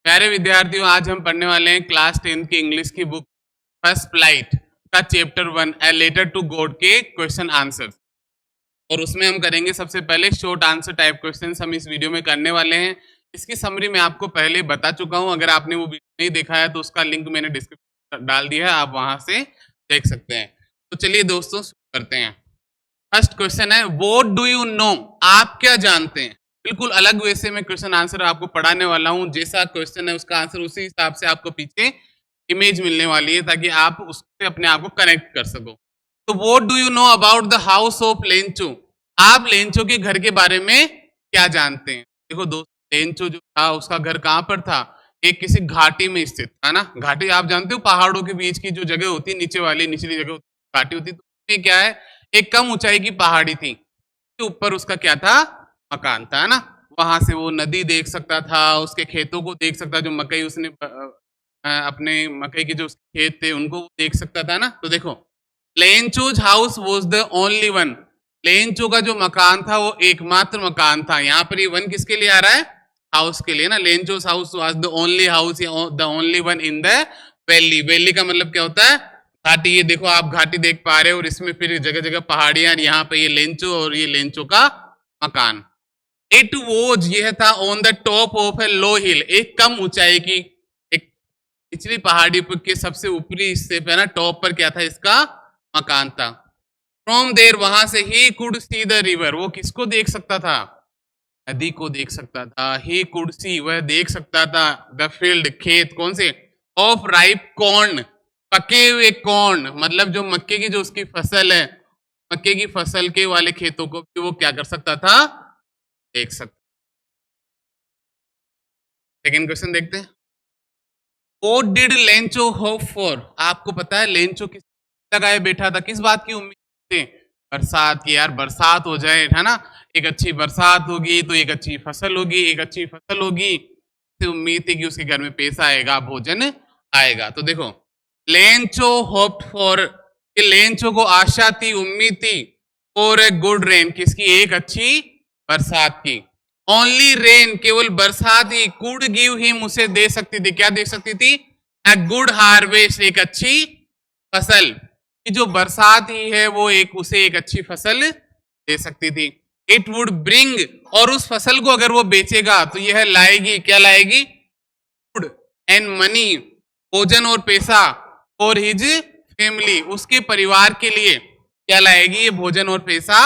प्यारे विद्यार्थियों, आज हम पढ़ने वाले हैं क्लास 10 की इंग्लिश की बुक फर्स्ट फ्लाइट का chapter 1 a letter to God के क्वेश्चन आंसर। और उसमें हम करेंगे सबसे पहले शॉर्ट आंसर टाइप क्वेश्चंस हम इस वीडियो में करने वाले हैं। इसकी समरी मैं आपको पहले बता चुका हूं। अगर आपने वो वीडियो नहीं देखा है तो उसका लिंक मैंने डिस्क्रिप्शन डाल दिया है, आप वहां से देख सकते हैं। तो चलिए दोस्तों शुरू करते हैं। फर्स्ट क्वेश्चन है व्हाट डू यू नो, आप क्या जानते हैं। बिल्कुल अलग वे से मैं क्वेश्चन आंसर आपको पढ़ाने वाला हूं। जैसा क्वेश्चन है उसका आंसर उसी हिसाब से आपको पीछे इमेज मिलने वाली है ताकि आप उससे अपने आप को कनेक्ट कर सको। तो what do you know about the house of Lencho, आप लेंचो के घर के बारे में क्या जानते हैं। देखो दोस्त, लेंचो जो था उसका घर कहां पर था, एक किसी घाटी में स्थित था ना। घाटी आप जानते हो, पहाड़ों के बीच की जो जगह होती है, नीचे वाली निचली जगह घाटी होती है। तो उसमें क्या है, एक कम ऊंचाई की पहाड़ी थी, के ऊपर उसका क्या था, मकान था, है ना। वहां से वो नदी देख सकता था, उसके खेतों को देख सकता, जो मकई उसने अपने मकई के जो खेत थे उनको देख सकता था ना। तो देखो, Lencho's house was the only one, Lencho का जो मकान था वो एकमात्र मकान था। यहाँ पर ये वन किसके लिए आ रहा है, हाउस के लिए ना। Lencho's house was the only house, the only one in the valley. Valley का मतलब क्या होता है, घाटी। ये देखो आप घाटी देख पा रहे हो और इसमें फिर जगह जगह पहाड़ियां, यहाँ पे ये लेंचो और ये लेंचो का मकान। इट वोज, यह था ऑन द टॉप ऑफ ए लो हिल, एक कम ऊंचाई की, एक पिछली पहाड़ी पर के सबसे ऊपरी हिस्से पे ना, टॉप पर क्या था, इसका मकान था। फ्रॉम देर, वहां से he could see the river, वो किसको देख सकता था, नदी को देख सकता था। ही कुड सी, वह देख सकता था, द फील्ड, खेत, कौन से, ऑफ राइप कॉर्न, पके हुए कॉर्न, मतलब जो मक्के की जो उसकी फसल है, मक्के की फसल के वाले खेतों को भी वो क्या कर सकता था, देख सकता। सेकेंड क्वेश्चन देखते हैं। What did Lencho hope for, आपको पता है लेंचो किस लगाए बैठा था, किस बात की उम्मीद से, बरसात की। यार बरसात हो जाए, है ना, एक अच्छी बरसात होगी तो एक अच्छी फसल होगी, एक अच्छी फसल होगी तो उम्मीद थी कि उसके घर में पैसा आएगा, भोजन आएगा। तो देखो, लेंचो होप्ड फॉर, लेंचो को आशा थी, उम्मीद थी, फॉर ए गुड रेन, किसकी, एक अच्छी बरसात की। ओनली रेन, केवल बरसात ही, कुड गिव हिम, उसे दे सकती थी, क्या दे सकती थी, ए गुड हार्वेस्ट, एक अच्छी फसल। कि जो बरसात ही है वो एक उसे एक अच्छी फसल दे सकती थी। इट वुड ब्रिंग, और उस फसल को अगर वो बेचेगा तो यह लाएगी, क्या लाएगी, फूड एंड मनी, भोजन और पैसा, और हिज फैमिली, उसके परिवार के लिए क्या लाएगी, ये भोजन और पैसा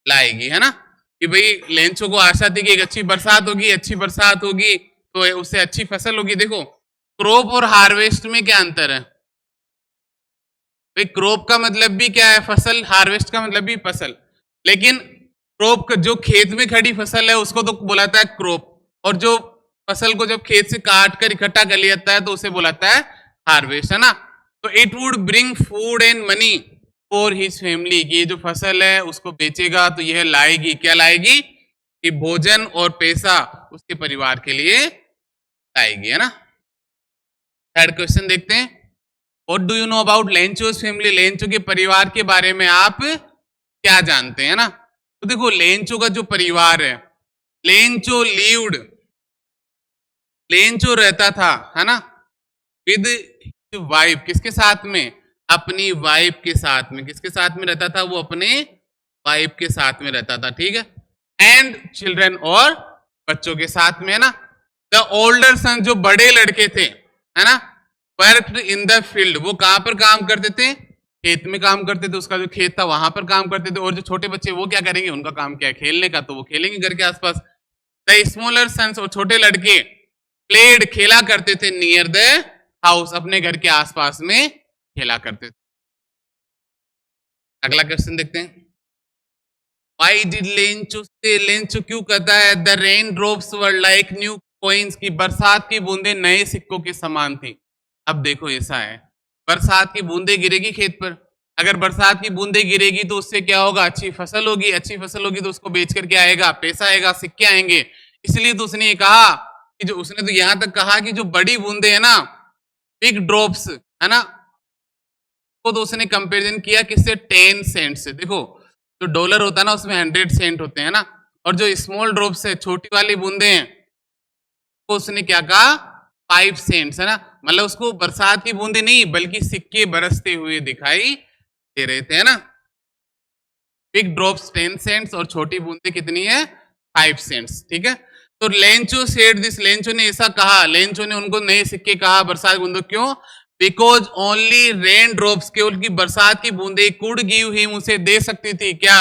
लाएगी, है ना। कि भाई लेंचो को आशा थी कि एक अच्छी बरसात होगी, अच्छी बरसात होगी तो उससे अच्छी फसल होगी। देखो, क्रॉप और हार्वेस्ट में क्या अंतर है, भाई क्रॉप का मतलब भी क्या है, फसल, हार्वेस्ट का मतलब भी फसल। लेकिन क्रॉप जो खेत में खड़ी फसल है उसको तो बोलाता है क्रॉप, और जो फसल को जब खेत से काट कर इकट्ठा कर लिया जाता है तो उसे बोलाता है हार्वेस्ट, है ना। तो it would bring food and money for his family, ये जो फसल है उसको बेचेगा तो यह लाएगी, क्या लाएगी, कि भोजन और पैसा उसके परिवार के लिए लाएगी, है ना। थर्ड क्वेश्चन देखते हैं। What do you know about Lencho's family, Lencho के परिवार के बारे में आप क्या जानते हैं ना। तो देखो, लेंचो का जो परिवार है, लेंचो लीव्ड, लेंचो रहता था, है ना, विद वाइफ, किसके साथ में, अपनी वाइफ के साथ में, किसके साथ में रहता था, वो अपने वाइफ के साथ में रहता था, ठीक है। एंड चिल्ड्रन, और बच्चों के साथ में, है ना। द ओल्डर सन, जो बड़े लड़के थे, है ना, वर्कड इन द फील्ड, वो कहां पर काम करते थे, खेत में काम करते थे, उसका जो खेत था वहां पर काम करते थे। और जो छोटे बच्चे वो क्या करेंगे, उनका काम क्या है, खेलने का, तो वो खेलेंगे घर के आसपास। द स्मॉलर सन्स, और छोटे लड़के, प्लेड, खेला करते थे, नियर द हाउस, अपने घर के आसपास में खेला करते थे। अगला क्वेश्चन देखते हैं। Why did लेंचो से, लेंचो क्यों कहता है, the rain drops were like new coins, की बरसात की बूंदे नए सिक्कों के समान थी। अब देखो ऐसा है, बरसात की बूंदे गिरेगी खेत पर, अगर बरसात की बूंदे गिरेगी तो उससे क्या होगा, अच्छी फसल होगी, अच्छी फसल होगी तो उसको बेच कर क्या आएगा, पैसा आएगा, सिक्के आएंगे। इसलिए तो उसने ये कहा कि जो, उसने तो यहां तक कहा कि जो बड़ी बूंदे है ना, बिग ड्रॉप्स, है ना, को तो उसने कंपेरिजन किया किससे, 10 सेंट से। देखो, जो डॉलर होता है ना उसमें 100 सेंट होते हैं ना, और जो स्मॉल ड्रॉप्स है, छोटी वाली बूंदे हैं, तो उसने क्या कहा, 5 सेंट्स, है ना, मतलब उसको बरसात की बूंदे नहीं बल्कि सिक्के बरसते हुए दिखाई दे रहे थे, है ना। बिग ड्रॉप्स 10 सेंट्स और छोटी बूंदे कितनी है 5 सेंट्स, ठीक है। तो लेंचो सेड दिस, लेंचो ने ऐसा कहा, लेंचो ने उनको नए सिक्के कहा बरसात बूंदों, क्यों? बिकॉज ओनली रेन ड्रॉप्स, केवल की बरसात की बूंदे कुड गिव हिम, उसे दे सकती थी क्या?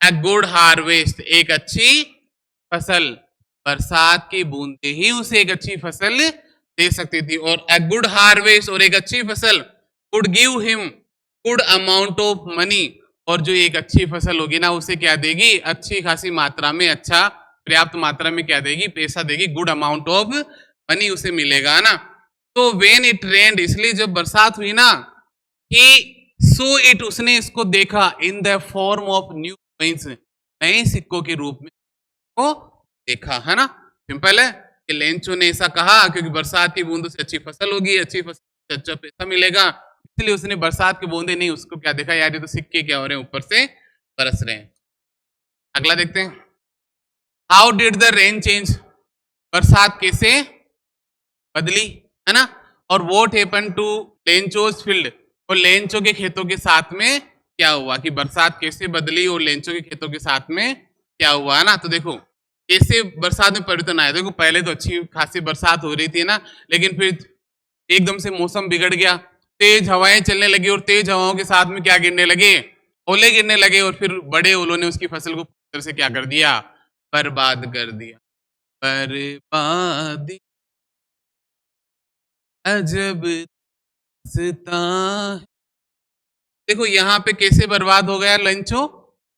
ए गुड हार्वेस्ट, एक अच्छी फसल। बरसात की बूंदे ही उसे एक अच्छी फसल दे सकती थी, और ए गुड हार्वेस्ट, और एक अच्छी फसल, could give him good amount of money, और जो एक अच्छी फसल होगी ना उसे क्या देगी? अच्छी खासी मात्रा में, अच्छा पर्याप्त मात्रा में क्या देगी? पैसा देगी, गुड अमाउंट ऑफ मनी उसे मिलेगा ना। तो वेन इट रेन्ड, इसलिए जब बरसात हुई ना, ही सो इट, उसने इसको देखा, in the form of new coins, नए सिक्कों के रूप में को देखा, है ना। सिंपल है कि लेंचो ने ऐसा कहा क्योंकि बरसात की बूंदों से अच्छी फसल होगी, अच्छी फसल से अच्छा पैसा मिलेगा, इसलिए उसने बरसात की बूंदे नहीं, उसको क्या देखा, यार ये तो सिक्के क्या हो रहे हैं ऊपर से बरस रहे हैं। अगला देखते हैं, how did the rain change, बरसात कैसे बदली, है ना। और what happen to Lencho's field, और लेंचो के खेतों के साथ में क्या हुआ, कि बरसात कैसे बदली और लेंचो के खेतों के साथ में क्या हुआ, है ना। तो देखो कैसे बरसात में परिवर्तन आया, देखो पहले तो अच्छी खासी बरसात हो रही थी ना, लेकिन फिर एकदम से मौसम बिगड़ गया, तेज हवाएं चलने लगी, और तेज हवाओं के साथ में क्या गिरने लगे? ओले गिरने लगे, और फिर बड़े ओलों ने उसकी फसल को पूरी तरह से क्या कर दिया? बर्बाद कर दिया। बर्बादी अजब रास्ता है। देखो यहाँ पे कैसे बर्बाद हो गया लंचो?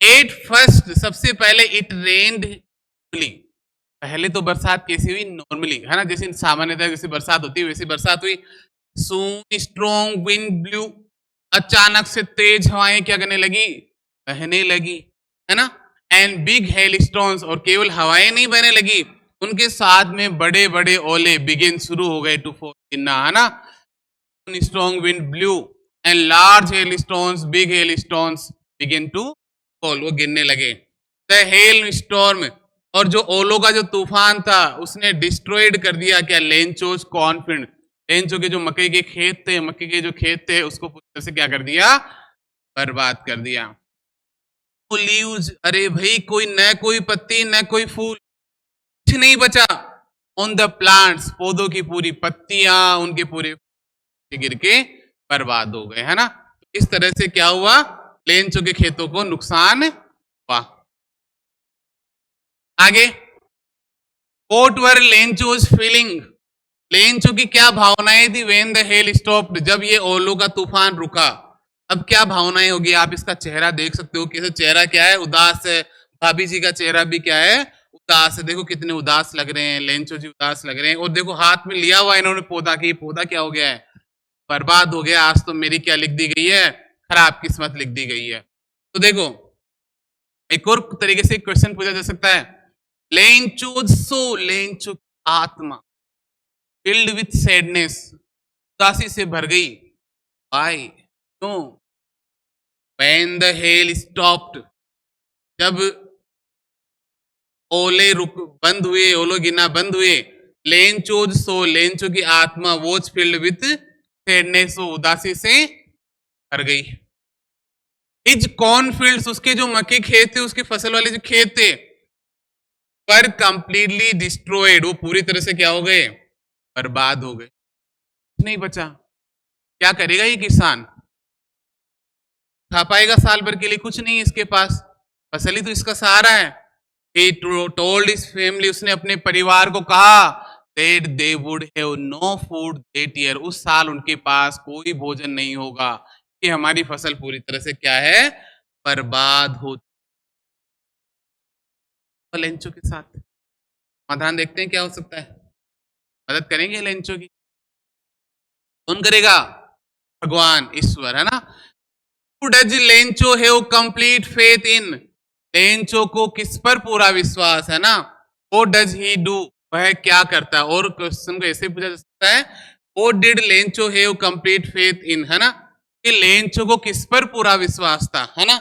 एट फर्स्ट, सबसे पहले इट रेन्ड नॉर्मली, पहले तो बरसात कैसी हुई? नॉर्मली, है ना, जैसे सामान्यतः जैसे बरसात होती है वैसी बरसात हुई। सून स्ट्रॉन्ग विंड ब्लू, अचानक से तेज हवाएं क्या करने लगी? बहने लगी, है ना। एंड बिग हेल स्टोन्स, और केवल हवाएं नहीं बहने लगी, उनके साथ में बड़े बड़े ओले बिगिन शुरू हो गए टू फॉल, गिरना, है ना। strong wind blew and large hailstones, big hailstones begin to fall, वो गिरने लगे। The hail storm, और जो ओलो का जो तूफान था उसने डिस्ट्रॉयड कर दिया क्या? लेंचोज कॉर्नफील्ड, लेंचो के जो मकई के खेत थे, मक्के के जो खेत थे उसको पूरी तरह से क्या कर दिया? बर्बाद कर दिया। लीव्स, अरे भाई कोई न कोई पत्ती न कोई फूल, कुछ नहीं बचा। ऑन द प्लांट्स, पौधों की पूरी पत्तियां, उनके पूरे गिर के बर्बाद हो गए, है ना। इस तरह से क्या हुआ? लेंचो के खेतों को नुकसान हुआ। आगे, what were Lencho's feeling, Lencho की क्या भावनाएं थी? व्हेन द हेल स्टॉप्ड, जब ये ओलो का तूफान रुका, अब क्या भावनाएं होगी? आप इसका चेहरा देख सकते हो, कैसे चेहरा क्या है? उदास है। भाभी जी का चेहरा भी क्या है? उदास है। देखो कितने उदास लग रहे हैं, लेंचो जी उदास लग रहे हैं। और देखो हाथ में लिया हुआ इन्होंने पौधा, की पौधा क्या हो गया है? बर्बाद हो गया। आज तो मेरी क्या लिख दी गई है? खराब किस्मत लिख दी गई है। तो देखो एक और तरीके से क्वेश्चन पूछा जा सकता है, लेंचो सो, लेंचो आत्मा फिल्ड विथ सैडनेस, उदासी से भर गई। वाई, क्यों? व्हेन द हेल स्टॉप्ड, जब ओले रुक बंद हुए, ओलो गिरना बंद हुए, लेंचोज सो, लेंचो की आत्मा वॉज फिल्ड विथ सैडनेस, उदासी से भर गई। हिज कॉर्नफील्ड्स, उसके जो मक्के खेत थे, उसके फसल वाले जो खेत थे, पर कंप्लीटली डिस्ट्रॉयड, वो पूरी तरह से क्या हो गए? बर्बाद हो गए, कुछ नहीं बचा। क्या करेगा ये किसान? खा पाएगा साल भर के लिए? कुछ नहीं इसके पास, फसल ही तो इसका सहारा है। He told his family, उसने अपने परिवार को कहा that they would have no food that year, उस साल उनके पास कोई भोजन नहीं होगा, कि हमारी फसल पूरी तरह से क्या है? बर्बाद हो। लेंचो के साथ समाधान देखते हैं क्या हो सकता है। मदद करेंगे लेंचो की? कौन करेगा? भगवान, ईश्वर, है ना। Does Lencho have complete faith in, Lencho को किस पर पूरा विश्वास है ना? वो डज ही डू, वह क्या करता है? और क्वेश्चन को ऐसे पूछा जा सकता है, वो did Lencho have complete faith इन, है ना, कि लेंचो को किस पर पूरा विश्वास था, है ना।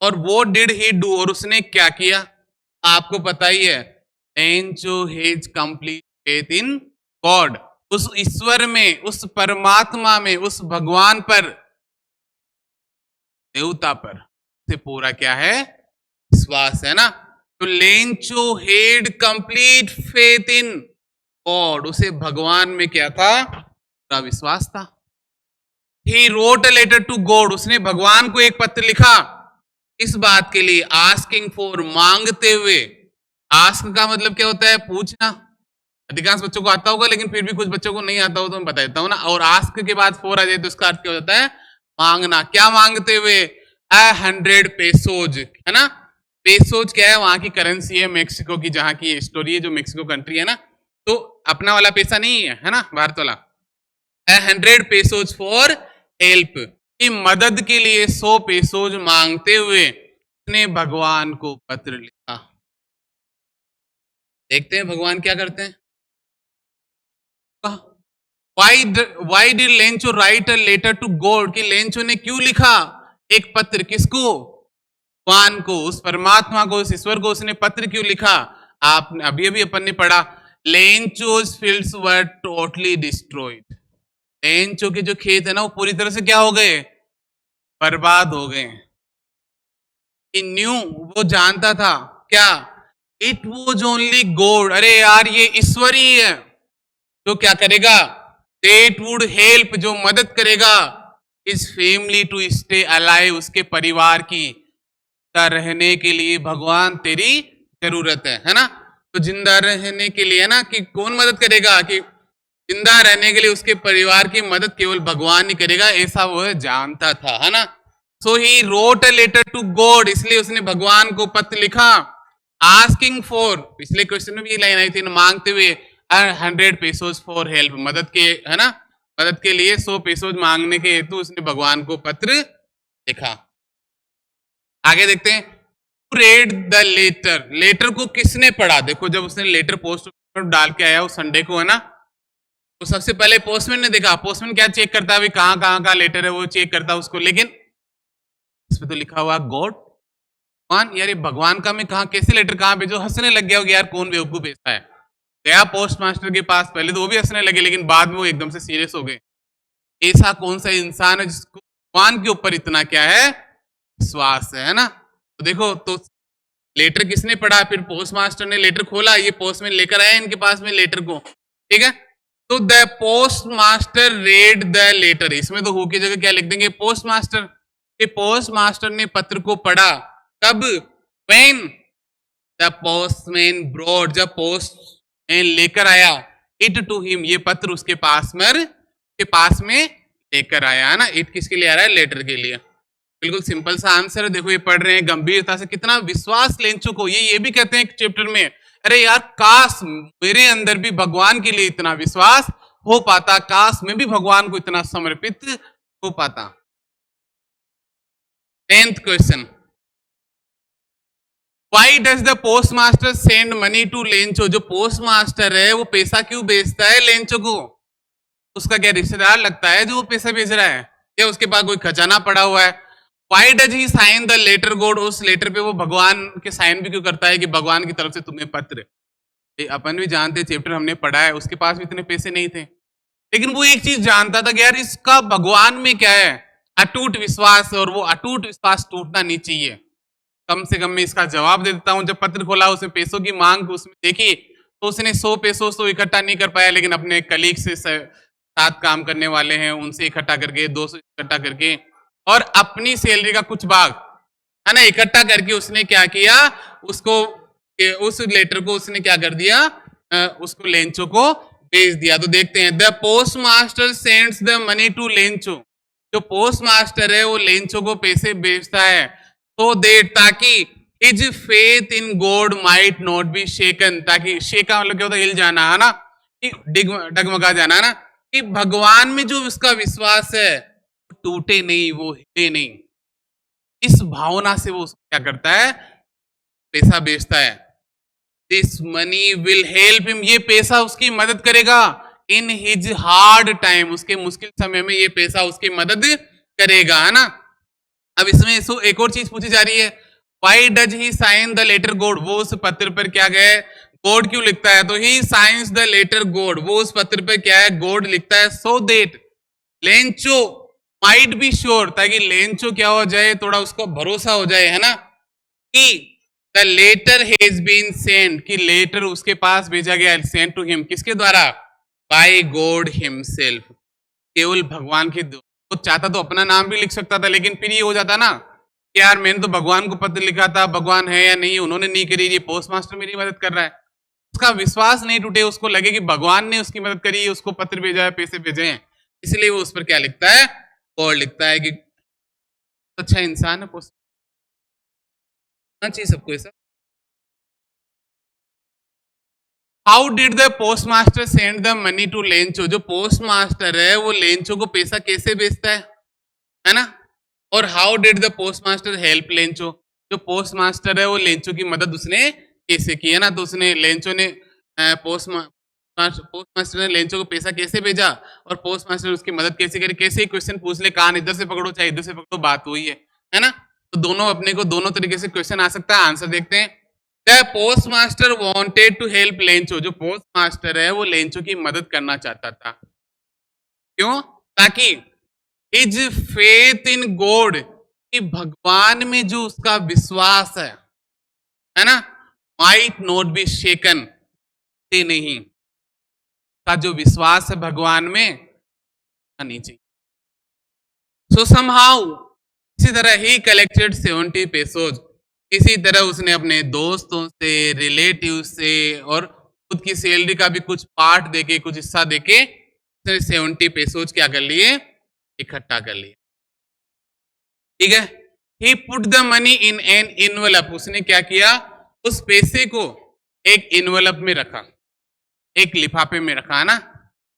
और वो डिड ही डू, और उसने क्या किया? आपको पता ही है, Lencho has complete faith in God, उस ईश्वर में, उस परमात्मा में, उस भगवान पर, देवता पर से पूरा क्या है, विश्वास है ना। तो Lencho had complete faith in God, उसे भगवान में क्या था, पूरा विश्वास था। He wrote a letter to God, उसने भगवान को एक पत्र लिखा इस बात के लिए, आस्किंग फॉर, मांगते हुए। आस्क का मतलब क्या होता है, पूछना। अधिकांश बच्चों को आता होगा, लेकिन फिर भी कुछ बच्चों को नहीं आता हो तो मैं बता देता हूं ना। और आस्क के बाद फॉर आ जाए तो उसका अर्थ क्या होता है, मांगना। क्या मांगते हुए, 100 पेसोज, है ना। पेसोज क्या है, वहां की करेंसी है मेक्सिको की, जहां की स्टोरी है, जो मेक्सिको कंट्री है ना, तो अपना वाला पैसा नहीं है ना, भारत वाला। 100 पेसोज फॉर हेल्प, की मदद के लिए 100 पेसोज मांगते हुए उसने भगवान को पत्र लिखा। देखते हैं भगवान क्या करते हैं। Why did Lencho write a letter to God, कि लेंचो ने क्यों लिखा एक पत्र, किसको, भगवान को, उस परमात्मा को, उस ईश्वर को उसने पत्र क्यों लिखा। आपने अभी अभी अपन ने पढ़ा, Lencho's fields were totally destroyed, Lencho के जो खेत है ना वो पूरी तरह से क्या हो गए, बर्बाद हो गए। न्यू, वो जानता था क्या, इट वॉज ओनली गॉड, अरे यार ये ईश्वर ही है जो क्या करेगा, दैट वुड हेल्प, जो मदद करेगा, इस फैमिली टू स्टे अलाइव, उसके परिवार की रहने के लिए भगवान तेरी जरूरत है ना। तो जिंदा रहने के लिए है ना, कि कौन मदद करेगा, कि जिंदा रहने के लिए उसके परिवार की मदद केवल भगवान ही करेगा, ऐसा वो जानता था, है ना। So he wrote a letter to God, इसलिए उसने भगवान को पत्र लिखा, आस्किंग फॉर, पिछले क्वेश्चन में भी ये लाइन आई थी ना, मांगते हुए 100 पेसोज फॉर हेल्प, मदद के, है ना, मदद के लिए 100 पेसोज मांगने के हेतु उसने भगवान को पत्र लिखा। आगे देखते हैं, रेड द लेटर, लेटर को किसने पढ़ा। देखो जब उसने लेटर पोस्ट डाल के आया उस संडे को, है ना, तो सबसे पहले पोस्टमैन ने देखा। पोस्टमैन क्या चेक करता है, कहां कहां का लेटर है वो चेक करता है उसको, लेकिन इसमें तो लिखा हुआ गॉड, भगवान, यार ये भगवान का मैं कहा कैसे लेटर कहां भेजो। हंसने लग गया होगा, यार कौन बेवकूफ भेजता है। गया पोस्ट मास्टर के पास, पहले तो वो भी हंसने लगे, लेकिन बाद में वो एकदम से सीरियस हो गए। ऐसा कौन सा इंसान है जिसको भगवान के ऊपर इतना क्या है, विश्वास है ना। तो देखो, तो लेटर किसने पढ़ा, फिर पोस्ट मास्टर ने लेटर खोला, ये पोस्टमैन लेकर आया इनके पास में लेटर को, ठीक है। तो the post master read the letter, इसमें तो हु की जगह क्या लिख देंगे, पोस्ट मास्टर। पोस्ट मास्टर ने पत्र को पढ़ा, कब, व्हेन द पोस्टमैन ब्रॉड, जब पोस्टमैन लेकर आया, इट टू हिम, ये पत्र उसके पास में लेकर आया, है ना। इट किसके लिए आ रहा है, लेटर के लिए। बिल्कुल सिंपल सा आंसर है। देखो ये पढ़ रहे हैं गंभीरता से, कितना विश्वास लेंचो को। ये भी कहते हैं चैप्टर में, अरे यार काश मेरे अंदर भी भगवान के लिए इतना विश्वास हो पाता, काश मैं भी भगवान को इतना समर्पित हो पाता। 10th question, why does the post master send money to Lencho, जो पोस्ट मास्टर है वो पैसा क्यों भेजता है लेंचो को, उसका क्या रिश्तेदार लगता है जो वो पैसा भेज रहा है, या उसके पास कोई खजाना पड़ा हुआ है। Why does he sign the letter God, उस लेटर पे वो भगवान के साइन भी क्यों करता है, कि भगवान की तरफ से तुम्हें पत्र। अपन भी जानते, चैप्टर हमने पढ़ा है, उसके पास भी इतने पैसे नहीं थे, लेकिन वो एक चीज जानता था कि यार इसका भगवान में क्या है, अटूट विश्वास, और वो अटूट विश्वास टूटना नहीं चाहिए। कम से कम मैं इसका जवाब दे देता हूं। जब पत्र खोला, उसने पैसों की मांग उसमें देखी, तो उसने 100 पैसों तो इकट्ठा नहीं कर पाया, लेकिन अपने कलीग से साथ काम करने वाले हैं उनसे इकट्ठा करके, 200 इकट्ठा करके, और अपनी सैलरी का कुछ भाग, है ना, इकट्ठा करके उसने क्या किया, उसको, उस लेटर को उसने क्या कर दिया, उसको लेंचो को भेज दिया। तो देखते हैं, the post master sends the money to Lencho, जो पोस्ट मास्टर है वो लेंचो को पैसे भेजता है, तो देट, ताकि his faith in God might not be shaken, ताकि शेका मतलब क्या होता है, हिल जाना, है ना, कि डगमगा जाना, है ना, कि भगवान में जो उसका विश्वास है टूटे नहीं, वो हिले नहीं। इस भावना से वो क्या करता है, पैसा बेचता है। This money will help him, ये पैसा उसकी मदद करेगा, इन हिज हार्ड टाइम, उसके मुश्किल समय में ये पैसा उसकी मदद करेगा, है ना। अब इसमें एक और चीज पूछी जा रही है, why does he sign the letter God, वो उस पत्र पर क्या गए, गॉड क्यों लिखता है, तो he signs the letter God, वो उस पत्र पे क्या है, गॉड लिखता है, so that Lencho might be sure, ताकि लेंचो क्या हो जाए, थोड़ा उसको भरोसा हो जाए, है ना, कि the letter has been sent, कि लेटर उसके पास भेजा गया, सेंड टू हिम, किसके द्वारा, बाय गॉड हिमसेल्फ, केवल भगवान के, वो चाहता तो अपना नाम भी लिख सकता था, लेकिन फिर ये हो जाता ना कि यार मैंने तो भगवान को पत्र लिखा था, भगवान है या नहीं, उन्होंने नहीं करी, ये पोस्ट मास्टर मेरी मदद कर रहा है, उसका विश्वास नहीं टूटे, उसको लगे कि भगवान ने उसकी मदद करी, उसको पत्र भेजा है, पैसे भेजे हैं, इसलिए वो उस पर क्या लिखता है, गॉड लिखता है, कि अच्छा इंसान है, पोस्ट चाहिए सबको ऐसा। How did the post master send the money to Lencho, जो पोस्ट मास्टर है वो लेंचो को पैसा कैसे भेजता है ना, और how did the post master help Lencho, जो पोस्ट मास्टर है वो लेंचो की मदद उसने कैसे की, है ना, तो उसने लेंचो ने पोस्ट मास्टर ने लेंचो को पैसा कैसे भेजा, और पोस्ट मास्टर ने उसकी मदद कैसे करी, कैसे ही क्वेश्चन पूछ ले, कान इधर से पकड़ो चाहे इधर से पकड़ो, बात वही है ना, तो दोनों अपने को दोनों तरीके से क्वेश्चन आ सकता है, आंसर देखते हैं। The post master wanted to help Lencho, जो पोस्ट मास्टर है वो लेंचो की मदद करना चाहता था, क्यों, ताकि हिज फेथ इन गॉड, कि भगवान में जो उसका विश्वास है ना, माइट नॉट बी शेकन, नहीं, का जो विश्वास है भगवान में नहीं चाहिए। सो समहाउ, इसी तरह ही कलेक्टेड 70 पेसोज, इसी तरह उसने अपने दोस्तों से, रिलेटिव से, और खुद की सैलरी का भी कुछ पार्ट देके, कुछ हिस्सा देके, उसने 70 पेसोज क्या कर लिए, इकट्ठा कर लिए, ठीक है। He put the money in an envelope, उसने क्या किया, उस पैसे को एक इनवेलप में रखा, एक लिफाफे में रखा, है ना,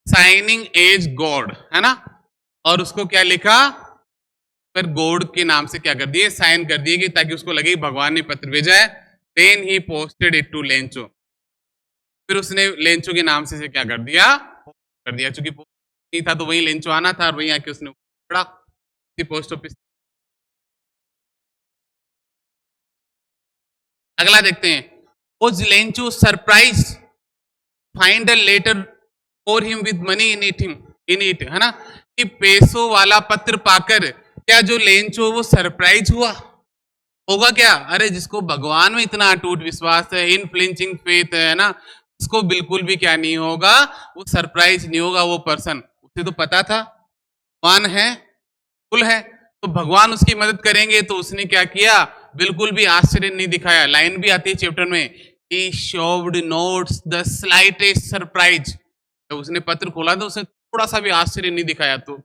साइनिंग एज गॉड, है ना, और उसको क्या लिखा, पर गॉड के नाम से क्या कर दिए, साइन कर दिए, कि ताकि उसको लगे भगवान ने पत्र भेजा है। Then he posted it to Lencho, फिर उसने लेंचो के नाम से क्या कर दिया, चूंकि नहीं था तो वही लेंचो आना था, और वहीं आके उसने पढ़ा पोस्ट ऑफिस। अगला देखते हैं, was Lencho surprise find a letter for him with money in it, है ना, कि पैसों वाला पत्र पाकर क्या जो लेंचो वो सरप्राइज हुआ होगा, क्या, अरे जिसको भगवान में इतना अटूट विश्वास है, इन फ्लिंचिंग फेथ है ना, उसको बिल्कुल भी क्या नहीं होगा, वो सरप्राइज नहीं होगा, वो पर्सन, उसे तो पता था भगवान है, कुल है, तो भगवान उसकी मदद करेंगे, तो उसने क्या किया, बिल्कुल भी आश्चर्य नहीं दिखाया, लाइन भी आती है चैप्टर में, he showed notes the slightest surprise, तो उसने पत्र खोला तो उसने थोड़ा सा भी आश्चर्य नहीं दिखाया, तो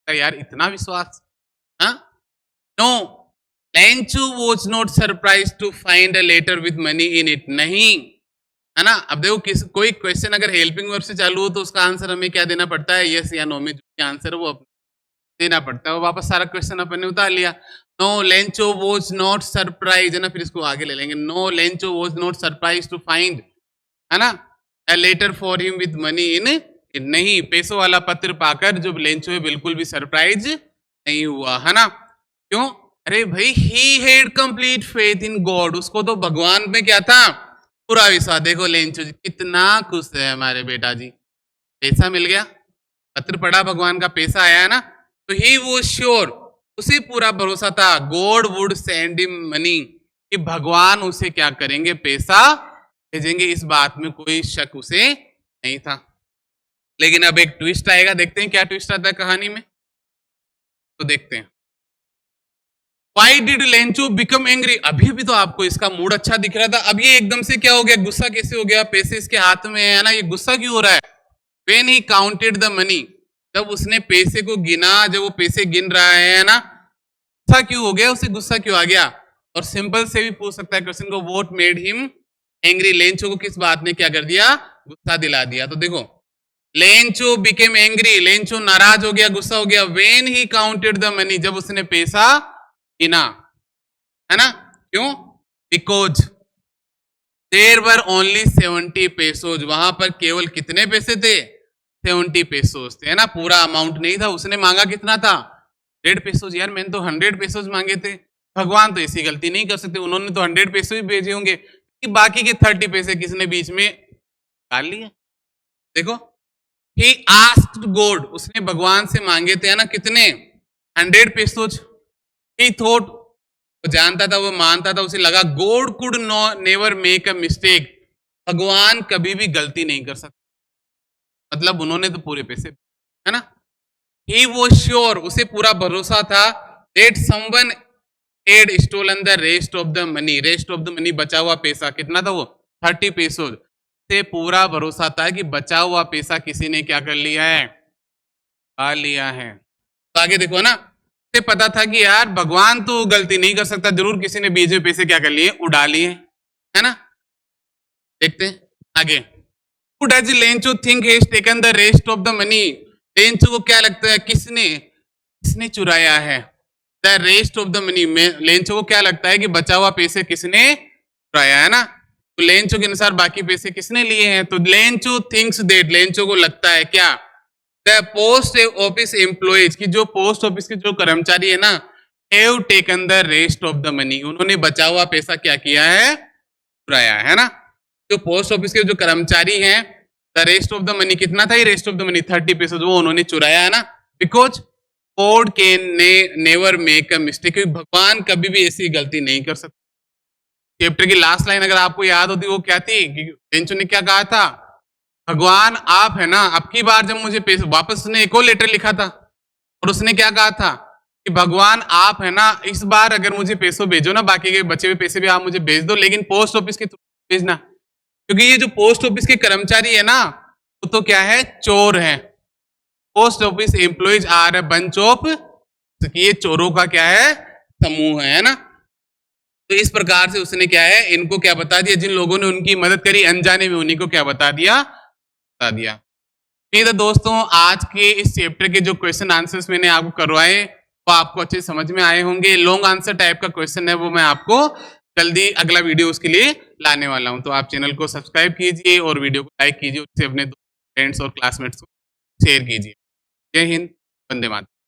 यार इतना विश्वास, हाँ, no, Lencho was not surprised to find a letter with money in it, नहीं, है ना। अब देखो कोई क्वेश्चन अगर हेल्पिंग वर्ब से चालू हो तो उसका आंसर हमें क्या देना पड़ता है, यस या नो में जो आंसर है वो देना पड़ता है, वो वापस सारा क्वेश्चन अपन ने उतार लिया। No Lencho was not surprise, है ना, फिर इसको आगे ले लेंगे, no Lencho was not surprise to find, है ना, a letter for him with money in it, नहीं, पैसों वाला पत्र पाकर जो लेंचो है बिल्कुल भी सरप्राइज नहीं हुआ, है ना, क्यों, अरे भाई he had complete faith in God, उसको तो भगवान में क्या था, पूरा विश्वास। देखो लेंचो जी कितना खुश है हमारे बेटा जी, पैसा मिल गया, पत्र पढ़ा, भगवान का पैसा आया, है ना, तो ही वो श्योर, उसे पूरा भरोसा था, God would send him money, कि भगवान उसे क्या करेंगे, पैसा भेजेंगे, इस बात में कोई शक उसे नहीं था। लेकिन अब एक ट्विस्ट आएगा, देखते हैं क्या ट्विस्ट आता है कहानी में, तो देखते हैं। Why did Lencho become angry, अभी भी तो आपको इसका मूड अच्छा दिख रहा था, अब ये एकदम से क्या हो गया, गुस्सा कैसे हो गया, पैसे इसके हाथ में है ना, ये गुस्सा क्यों हो रहा है। When he counted the money, जब उसने पैसे को गिना, जब वो पैसे गिन रहा है ना, गुस्सा क्यों हो गया, उसे गुस्सा क्यों आ गया। और सिंपल से भी पूछ सकता है क्वेश्चन को, what made him angry, Lencho को किस बात ने क्या कर दिया, गुस्सा दिला दिया। तो देखो लेंचो बिकेम एंग्री, लेंचो नाराज हो गया, गुस्सा हो गया, when he counted the money, जब उसने पैसा गिना, है ना, क्यों, बिकॉज देयर वर ओनली 70 पेसोज, वहां पर केवल कितने पैसे थे, 70 पेसोज थे, है ना, पूरा अमाउंट नहीं था। उसने मांगा कितना था, 100 पेसोज, यार मैंने तो 100 पेसोज मांगे थे। भगवान तो ऐसी गलती नहीं कर सकते, उन्होंने तो 100 पेसोज ही भेजे होंगे, कि बाकी के 30 पैसे किसने बीच में डाल लिए। देखो, ही आस्क्ड गॉड, उसने भगवान से मांगे थे ना कितने, 100 पेसोज। ही थॉट, वो जानता था, वो मानता था, उसे लगा God could never make a mistake, भगवान कभी भी गलती नहीं कर सकता, मतलब उन्होंने तो पूरे पैसे, है ना। ही वो श्योर, उसे पूरा भरोसा था, that someone had stolen the rest of the money, rest of the money, बचा हुआ पैसा कितना था वो 30 पेसोज, से पूरा भरोसा था कि बचा हुआ पैसा किसी ने क्या कर लिया है, खा लिया है। तो आगे देखो ना, से पता था कि यार भगवान तो गलती नहीं कर सकता, जरूर किसी ने बीच में पैसे क्या कर लिए, उड़ा लिए, है ना। देखते हैं आगे। Who does Lencho think has taken the rest of the money, Lencho को क्या लगता है किसने चुराया है the rest of the money में, लेंचो को क्या लगता है कि बचा हुआ पैसे किसने चुराया है ना। तो लेंचो के अनुसार बाकी पैसे किसने लिए हैं, तो लेंचो थिंक्स दैट, लेंचो को लगता है क्या, द पोस्ट ऑफिस एम्प्लॉइज, की जो पोस्ट ऑफिस के जो कर्मचारी है ना, have taken the rest of the money, उन्होंने बचा हुआ पैसा क्या किया है, चुराया है ना। जो पोस्ट ऑफिस के जो कर्मचारी हैं, the rest of the money कितना था, रेस्ट ऑफ द मनी 30 पैसे, वो उन्होंने चुराया है ना, because God can never make a mistake, क्योंकि भगवान कभी भी ऐसी गलती नहीं कर सकते। चैप्टर की लास्ट लाइन अगर आपको याद होती वो क्या थी, लेंचो ने क्या कहा था, भगवान आप है ना, अब की बार जब मुझे पैसे वापस, उसने एक और लेटर लिखा था और उसने क्या कहा था कि भगवान आप है ना, इस बार अगर मुझे पैसों भेजो ना, बाकी के बचे हुए पैसे भी आप मुझे भेज दो, लेकिन पोस्ट ऑफिस के थ्रू भेजना, क्योंकि ये जो पोस्ट ऑफिस के कर्मचारी है ना, वो तो क्या है, चोर है। Post office employees are a bunch of, ये चोरों का क्या है, समूह है ना। तो इस प्रकार से उसने क्या है, इनको क्या बता दिया, जिन लोगों ने उनकी मदद करी अनजाने में, उन्हीं को क्या बता दिया। ठीक है दोस्तों, आज के इस चैप्टर के जो क्वेश्चन आंसर्स मैंने आपको करवाए वो आपको अच्छे समझ में आए होंगे। लॉन्ग आंसर टाइप का क्वेश्चन है, वो मैं आपको जल्दी अगला वीडियो उसके लिए लाने वाला हूं। तो आप चैनल को सब्सक्राइब कीजिए और वीडियो को लाइक कीजिए, उससे अपने फ्रेंड्स और क्लासमेट्स को शेयर कीजिए। जय हिंद, वंदे मातरम।